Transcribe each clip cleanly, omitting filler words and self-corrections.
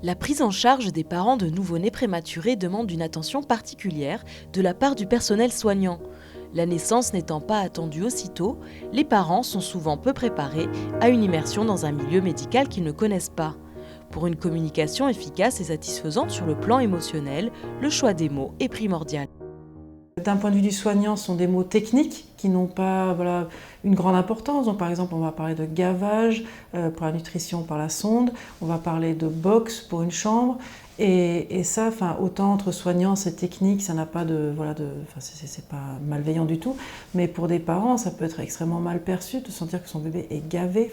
La prise en charge des parents de nouveau-nés prématurés demande une attention particulière de la part du personnel soignant. La naissance n'étant pas attendue aussitôt, les parents sont souvent peu préparés à une immersion dans un milieu médical qu'ils ne connaissent pas. Pour une communication efficace et satisfaisante sur le plan émotionnel, le choix des mots est primordial. D'un point de vue du soignant, ce sont des mots techniques qui n'ont pas une grande importance. Donc, par exemple, on va parler de gavage pour la nutrition par la sonde, on va parler de box pour une chambre. Et ça, autant entre soignants, c'est technique, ça n'a pas c'est pas malveillant du tout. Mais pour des parents, ça peut être extrêmement mal perçu de sentir que son bébé est gavé.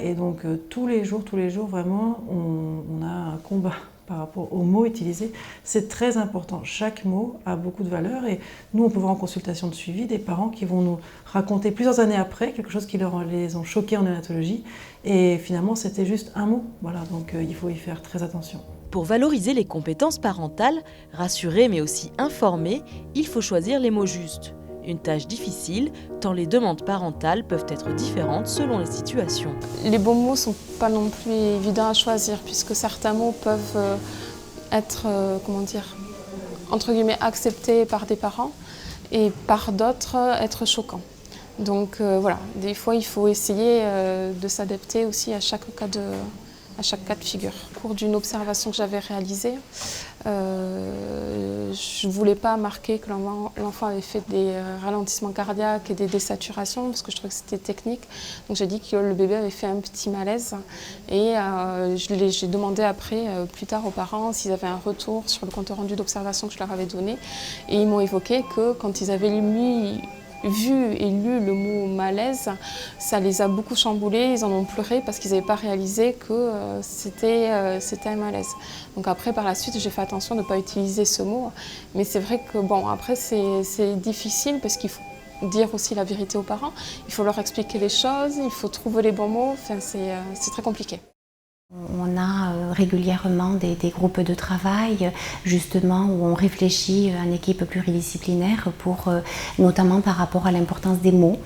Et donc tous les jours, vraiment, on a un combat par rapport aux mots utilisés. C'est très important. Chaque mot a beaucoup de valeur et nous, on peut voir en consultation de suivi des parents qui vont nous raconter plusieurs années après quelque chose qui les ont choqués en néonatologie et finalement, c'était juste un mot. Donc il faut y faire très attention. Pour valoriser les compétences parentales, rassurer mais aussi informer, il faut choisir les mots justes. Une tâche difficile, tant les demandes parentales peuvent être différentes selon les situations. Les bons mots ne sont pas non plus évidents à choisir, puisque certains mots peuvent être, entre guillemets, acceptés par des parents, et par d'autres, être choquants. Donc des fois il faut essayer de s'adapter aussi à chaque cas de figure. Au cours d'une observation que j'avais réalisée, je ne voulais pas marquer que l'enfant avait fait des ralentissements cardiaques et des désaturations parce que je trouvais que c'était technique. Donc j'ai dit que le bébé avait fait un petit malaise et j'ai demandé après, plus tard aux parents, s'ils avaient un retour sur le compte rendu d'observation que je leur avais donné. Et ils m'ont évoqué que quand ils avaient vu et lu le mot malaise, ça les a beaucoup chamboulés, ils en ont pleuré parce qu'ils n'avaient pas réalisé que c'était un malaise. Donc après, par la suite, j'ai fait attention de ne pas utiliser ce mot. Mais c'est vrai que après c'est difficile parce qu'il faut dire aussi la vérité aux parents, il faut leur expliquer les choses, il faut trouver les bons mots, c'est très compliqué. On a régulièrement des groupes de travail justement où on réfléchit en équipe pluridisciplinaire notamment par rapport à l'importance des mots.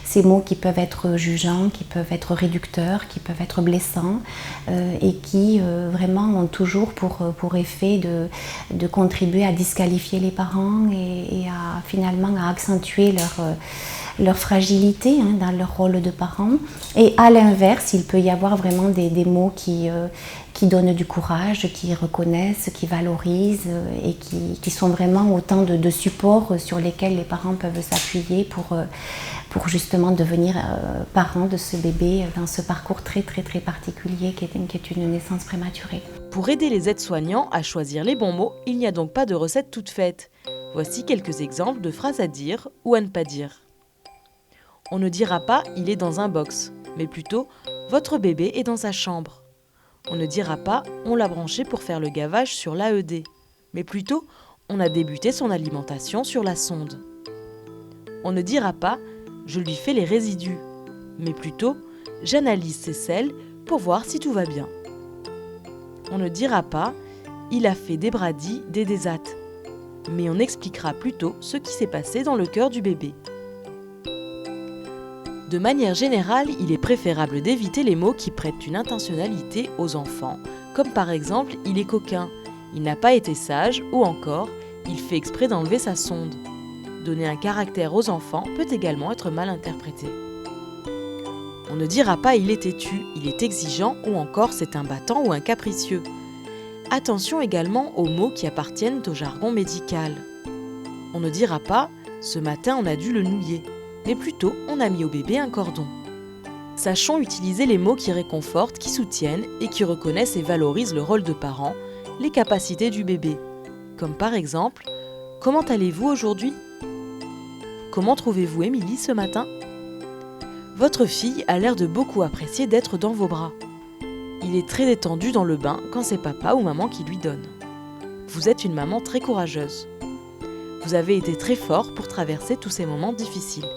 Ces mots qui peuvent être jugeants, qui peuvent être réducteurs, qui peuvent être blessants et qui vraiment ont toujours pour effet de contribuer à disqualifier les parents et finalement à accentuer leur fragilité dans leur rôle de parents. Et à l'inverse, il peut y avoir vraiment des mots qui donnent du courage, qui reconnaissent, qui valorisent et qui sont vraiment autant de supports sur lesquels les parents peuvent s'appuyer pour justement devenir parents de ce bébé dans ce parcours très particulier qui est une naissance prématurée. Pour aider les aides-soignants à choisir les bons mots, il n'y a donc pas de recette toute faite. Voici quelques exemples de phrases à dire ou à ne pas dire. On ne dira pas « il est dans un box », mais plutôt « votre bébé est dans sa chambre ». On ne dira pas « on l'a branché pour faire le gavage sur l'AED », mais plutôt « on a débuté son alimentation sur la sonde ». On ne dira pas « je lui fais les résidus », mais plutôt « j'analyse ses selles pour voir si tout va bien ». On ne dira pas « il a fait des bradis, des désates », mais on expliquera plutôt ce qui s'est passé dans le cœur du bébé. De manière générale, il est préférable d'éviter les mots qui prêtent une intentionnalité aux enfants, comme par exemple « il est coquin », « il n'a pas été sage » ou encore « il fait exprès d'enlever sa sonde ». Donner un caractère aux enfants peut également être mal interprété. On ne dira pas « il est têtu »,« il est exigeant » ou encore « c'est un battant ou un capricieux ». Attention également aux mots qui appartiennent au jargon médical. On ne dira pas « ce matin on a dû le nouiller », mais plutôt on a mis au bébé un cordon. Sachons utiliser les mots qui réconfortent, qui soutiennent et qui reconnaissent et valorisent le rôle de parent, les capacités du bébé. Comme par exemple « Comment allez-vous aujourd'hui ?»« Comment trouvez-vous Émilie ce matin ?» Votre fille a l'air de beaucoup apprécier d'être dans vos bras. Il est très détendu dans le bain quand c'est papa ou maman qui lui donne. Vous êtes une maman très courageuse. Vous avez été très fort pour traverser tous ces moments difficiles.